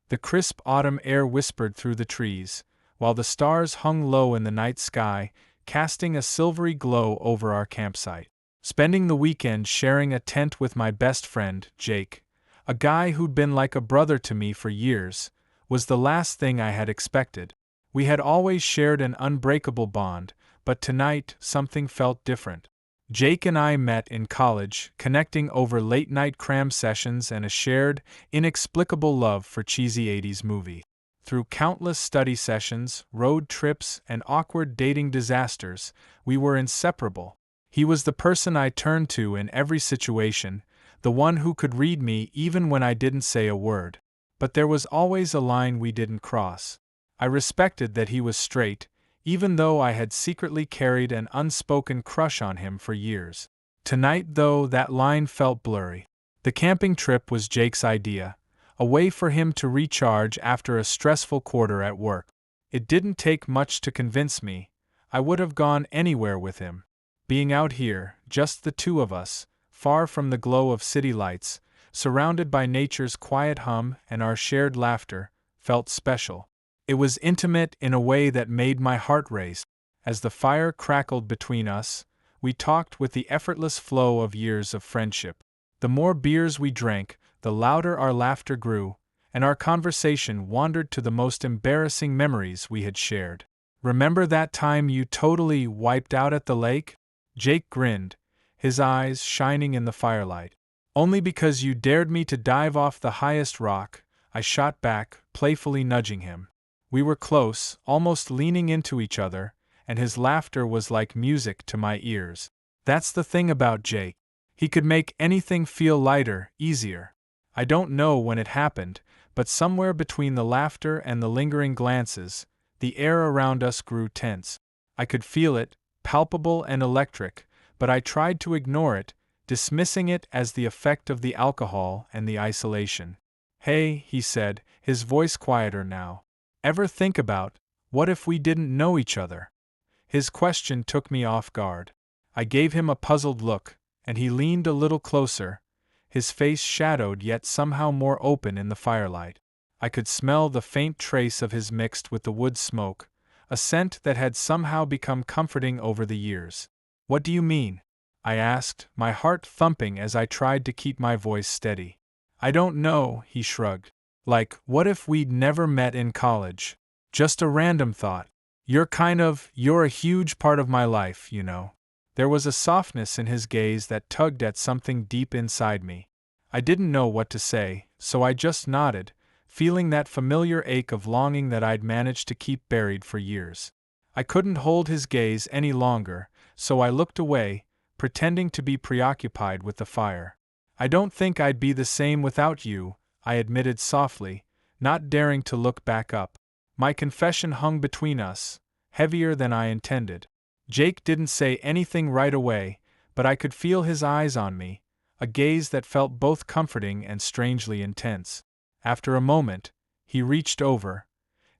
The crisp autumn air whispered through the trees, while the stars hung low in the night sky, casting a silvery glow over our campsite. Spending the weekend sharing a tent with my best friend, Jake, a guy who'd been like a brother to me for years, was the last thing I had expected. We had always shared an unbreakable bond, but tonight something felt different. Jake and I met in college, connecting over late-night cram sessions and a shared, inexplicable love for cheesy 80s movies. Through countless study sessions, road trips, and awkward dating disasters, we were inseparable. He was the person I turned to in every situation, the one who could read me even when I didn't say a word. But there was always a line we didn't cross. I respected that he was straight, even though I had secretly carried an unspoken crush on him for years. Tonight, though, that line felt blurry. The camping trip was Jake's idea, a way for him to recharge after a stressful quarter at work. It didn't take much to convince me. I would have gone anywhere with him. Being out here, just the two of us, far from the glow of city lights, surrounded by nature's quiet hum and our shared laughter, felt special. It was intimate in a way that made my heart race. As the fire crackled between us, we talked with the effortless flow of years of friendship. The more beers we drank, the louder our laughter grew, and our conversation wandered to the most embarrassing memories we had shared. "Remember that time you totally wiped out at the lake?" Jake grinned, his eyes shining in the firelight. "Only because you dared me to dive off the highest rock," I shot back, playfully nudging him. We were close, almost leaning into each other, and his laughter was like music to my ears. That's the thing about Jake. He could make anything feel lighter, easier. I don't know when it happened, but somewhere between the laughter and the lingering glances, the air around us grew tense. I could feel it, palpable and electric, but I tried to ignore it, dismissing it as the effect of the alcohol and the isolation. "Hey," he said, his voice quieter now. "Ever think about, what if we didn't know each other?" His question took me off guard. I gave him a puzzled look, and he leaned a little closer, his face shadowed yet somehow more open in the firelight. I could smell the faint trace of his mixed with the wood smoke, a scent that had somehow become comforting over the years. "What do you mean?" I asked, my heart thumping as I tried to keep my voice steady. "I don't know," he shrugged. "Like, what if we'd never met in college? Just a random thought. You're a huge part of my life, you know." There was a softness in his gaze that tugged at something deep inside me. I didn't know what to say, so I just nodded, feeling that familiar ache of longing that I'd managed to keep buried for years. I couldn't hold his gaze any longer, so I looked away, pretending to be preoccupied with the fire. "I don't think I'd be the same without you," I admitted softly, not daring to look back up. My confession hung between us, heavier than I intended. Jake didn't say anything right away, but I could feel his eyes on me, a gaze that felt both comforting and strangely intense. After a moment, he reached over,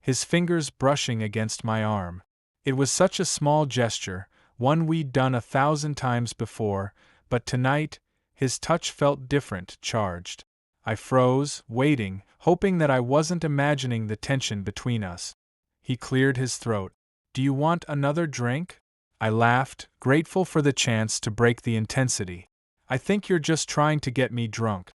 his fingers brushing against my arm. It was such a small gesture, one we'd done 1,000 times before, but tonight, his touch felt different, charged. I froze, waiting, hoping that I wasn't imagining the tension between us. He cleared his throat. "Do you want another drink?" I laughed, grateful for the chance to break the intensity. "I think you're just trying to get me drunk."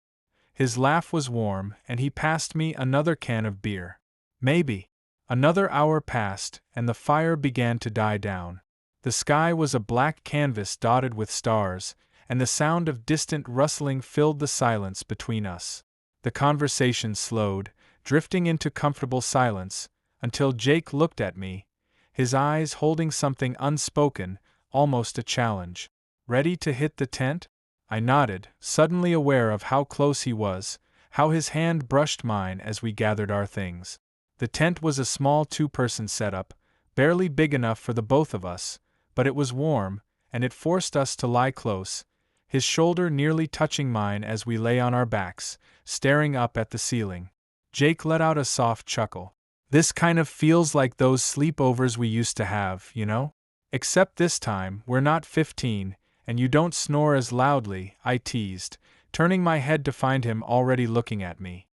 His laugh was warm, and he passed me another can of beer. Maybe. Another hour passed, and the fire began to die down. The sky was a black canvas dotted with stars, and the sound of distant rustling filled the silence between us. The conversation slowed, drifting into comfortable silence, until Jake looked at me, his eyes holding something unspoken, almost a challenge. "Ready to hit the tent?" I nodded, suddenly aware of how close he was, how his hand brushed mine as we gathered our things. The tent was a small two-person setup, barely big enough for the both of us, but it was warm, and it forced us to lie close, his shoulder nearly touching mine as we lay on our backs, staring up at the ceiling. Jake let out a soft chuckle. "This kind of feels like those sleepovers we used to have, you know? Except this time, we're not 15, and you don't snore as loudly," I teased, turning my head to find him already looking at me.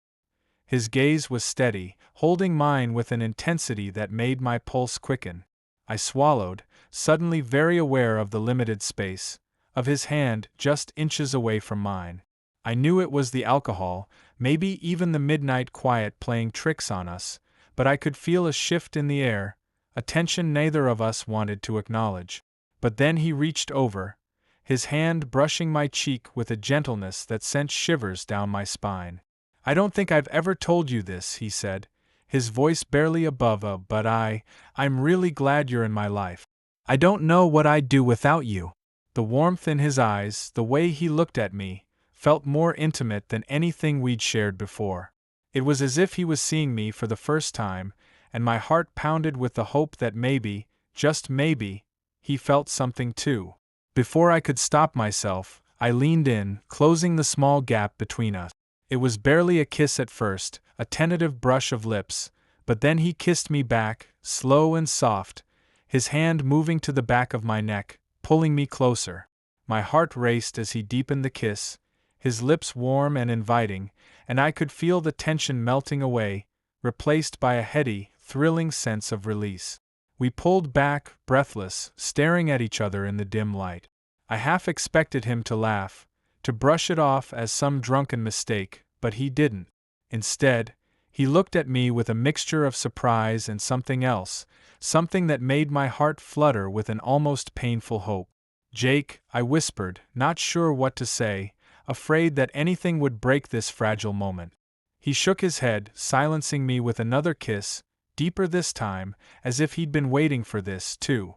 His gaze was steady, holding mine with an intensity that made my pulse quicken. I swallowed, suddenly very aware of the limited space, of his hand just inches away from mine. I knew it was the alcohol, maybe even the midnight quiet playing tricks on us, but I could feel a shift in the air, a tension neither of us wanted to acknowledge. But then he reached over, his hand brushing my cheek with a gentleness that sent shivers down my spine. "I don't think I've ever told you this," he said, his voice barely above a "but I'm really glad you're in my life. I don't know what I'd do without you." The warmth in his eyes, the way he looked at me, felt more intimate than anything we'd shared before. It was as if he was seeing me for the first time, and my heart pounded with the hope that maybe, just maybe, he felt something too. Before I could stop myself, I leaned in, closing the small gap between us. It was barely a kiss at first, a tentative brush of lips, but then he kissed me back, slow and soft, his hand moving to the back of my neck, pulling me closer. My heart raced as he deepened the kiss, his lips warm and inviting, and I could feel the tension melting away, replaced by a heady, thrilling sense of release. We pulled back, breathless, staring at each other in the dim light. I half expected him to laugh, to brush it off as some drunken mistake, but he didn't. Instead, he looked at me with a mixture of surprise and something else, something that made my heart flutter with an almost painful hope. "Jake," I whispered, not sure what to say, afraid that anything would break this fragile moment. He shook his head, silencing me with another kiss, deeper this time, as if he'd been waiting for this, too.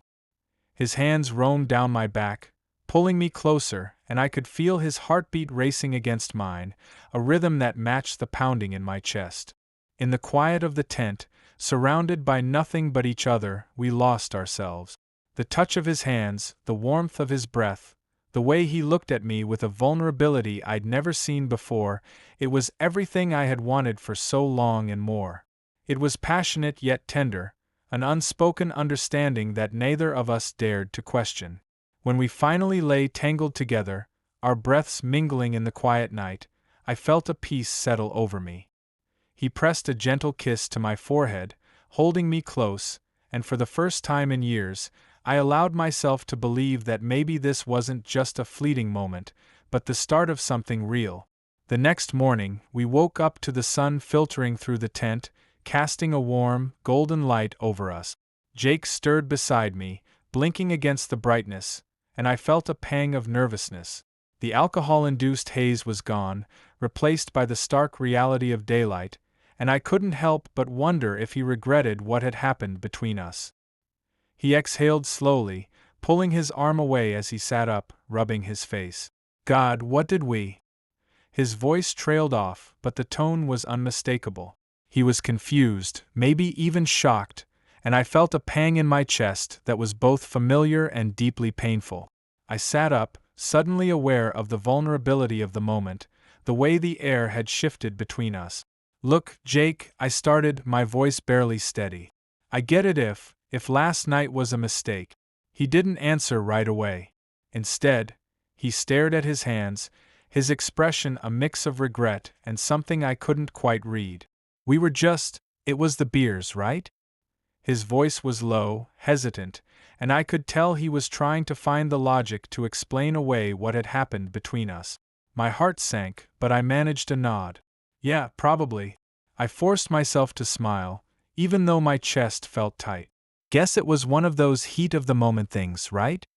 His hands roamed down my back, pulling me closer, and I could feel his heartbeat racing against mine, a rhythm that matched the pounding in my chest. In the quiet of the tent, surrounded by nothing but each other, we lost ourselves. The touch of his hands, the warmth of his breath, the way he looked at me with a vulnerability I'd never seen before, it was everything I had wanted for so long and more. It was passionate yet tender, an unspoken understanding that neither of us dared to question. When we finally lay tangled together, our breaths mingling in the quiet night, I felt a peace settle over me. He pressed a gentle kiss to my forehead, holding me close, and for the first time in years, I allowed myself to believe that maybe this wasn't just a fleeting moment, but the start of something real. The next morning, we woke up to the sun filtering through the tent, casting a warm, golden light over us. Jake stirred beside me, blinking against the brightness, and I felt a pang of nervousness. The alcohol-induced haze was gone, replaced by the stark reality of daylight, and I couldn't help but wonder if he regretted what had happened between us. He exhaled slowly, pulling his arm away as he sat up, rubbing his face. "God, what did we?" His voice trailed off, but the tone was unmistakable. He was confused, maybe even shocked, and I felt a pang in my chest that was both familiar and deeply painful. I sat up, suddenly aware of the vulnerability of the moment, the way the air had shifted between us. "Look, Jake," I started, my voice barely steady. "I get it if last night was a mistake." He didn't answer right away. Instead, he stared at his hands, his expression a mix of regret and something I couldn't quite read. It was the beers, right?" His voice was low, hesitant, and I could tell he was trying to find the logic to explain away what had happened between us. My heart sank, but I managed a nod. "Yeah, probably." I forced myself to smile, even though my chest felt tight. "Guess it was one of those heat-of-the-moment things, right?"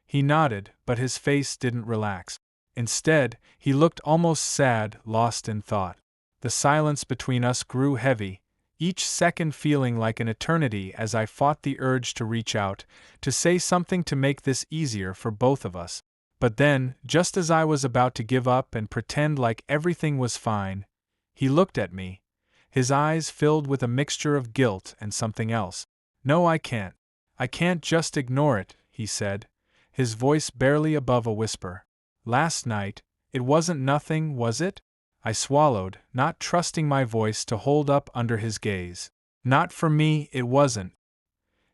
He nodded, but his face didn't relax. Instead, he looked almost sad, lost in thought. The silence between us grew heavy, each second feeling like an eternity as I fought the urge to reach out, to say something to make this easier for both of us. But then, just as I was about to give up and pretend like everything was fine, he looked at me, his eyes filled with a mixture of guilt and something else. "No, I can't. I can't just ignore it," he said, his voice barely above a whisper. "Last night, it wasn't nothing, was it?" I swallowed, not trusting my voice to hold up under his gaze. "Not for me, it wasn't."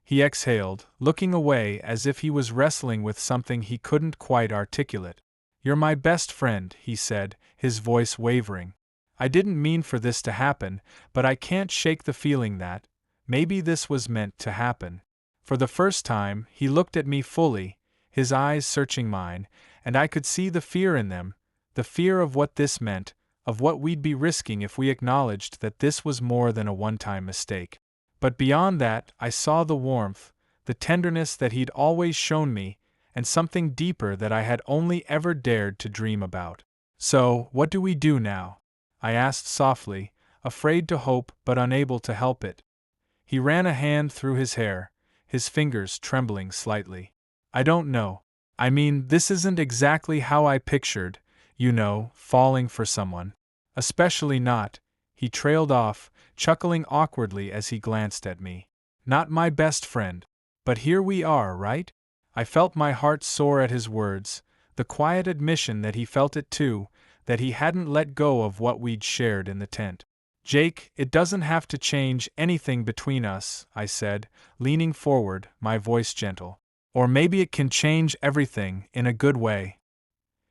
He exhaled, looking away as if he was wrestling with something he couldn't quite articulate. "You're my best friend," he said, his voice wavering. I didn't mean for this to happen, but I can't shake the feeling that, maybe this was meant to happen. For the first time, he looked at me fully, his eyes searching mine, and I could see the fear in them, the fear of what this meant, of what we'd be risking if we acknowledged that this was more than a one-time mistake. But beyond that, I saw the warmth, the tenderness that he'd always shown me, and something deeper that I had only ever dared to dream about. So, what do we do now? I asked softly, afraid to hope but unable to help it. He ran a hand through his hair, his fingers trembling slightly. I don't know. I mean, this isn't exactly how I pictured, falling for someone. Especially not, he trailed off, chuckling awkwardly as he glanced at me. Not my best friend. But here we are, right? I felt my heart soar at his words, the quiet admission that he felt it too, that he hadn't let go of what we'd shared in the tent. Jake, it doesn't have to change anything between us, I said, leaning forward, my voice gentle. Or maybe it can change everything in a good way.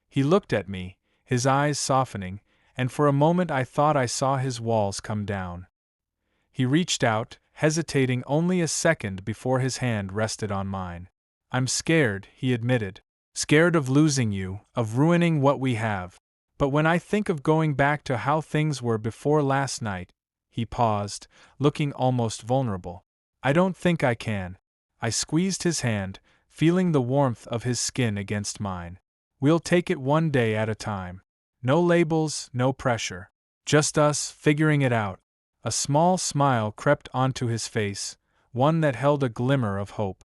He looked at me, his eyes softening, and for a moment I thought I saw his walls come down. He reached out, hesitating only a second before his hand rested on mine. I'm scared, he admitted. Scared of losing you, of ruining what we have. But when I think of going back to how things were before last night, he paused, looking almost vulnerable. I don't think I can. I squeezed his hand, feeling the warmth of his skin against mine. We'll take it one day at a time. No labels, no pressure. Just us figuring it out. A small smile crept onto his face, one that held a glimmer of hope.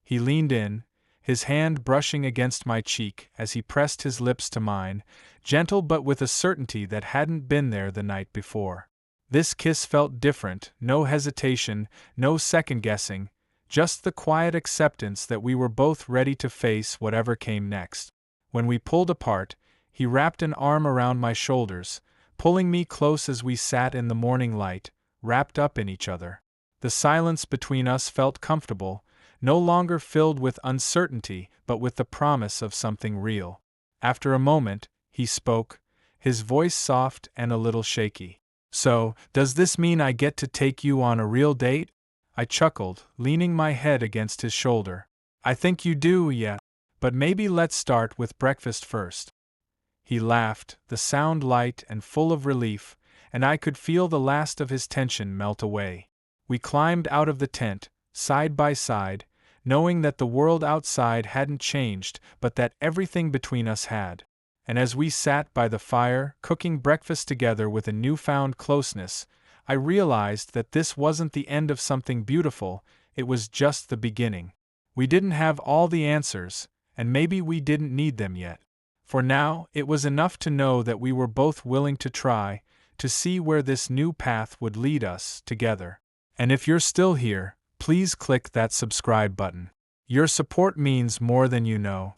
He leaned in, his hand brushing against my cheek as he pressed his lips to mine, gentle but with a certainty that hadn't been there the night before. This kiss felt different, no hesitation, no second-guessing, just the quiet acceptance that we were both ready to face whatever came next. When we pulled apart, he wrapped an arm around my shoulders, pulling me close as we sat in the morning light, wrapped up in each other. The silence between us felt comfortable, no longer filled with uncertainty but with the promise of something real. After a moment, he spoke, his voice soft and a little shaky. So, does this mean I get to take you on a real date? I chuckled, leaning my head against his shoulder. I think you do, yeah. But maybe let's start with breakfast first. He laughed, the sound light and full of relief, and I could feel the last of his tension melt away. We climbed out of the tent, side by side, knowing that the world outside hadn't changed, but that everything between us had. And as we sat by the fire, cooking breakfast together with a newfound closeness, I realized that this wasn't the end of something beautiful, it was just the beginning. We didn't have all the answers, and maybe we didn't need them yet. For now, it was enough to know that we were both willing to try, to see where this new path would lead us together. And if you're still here, please click that subscribe button. Your support means more than you know.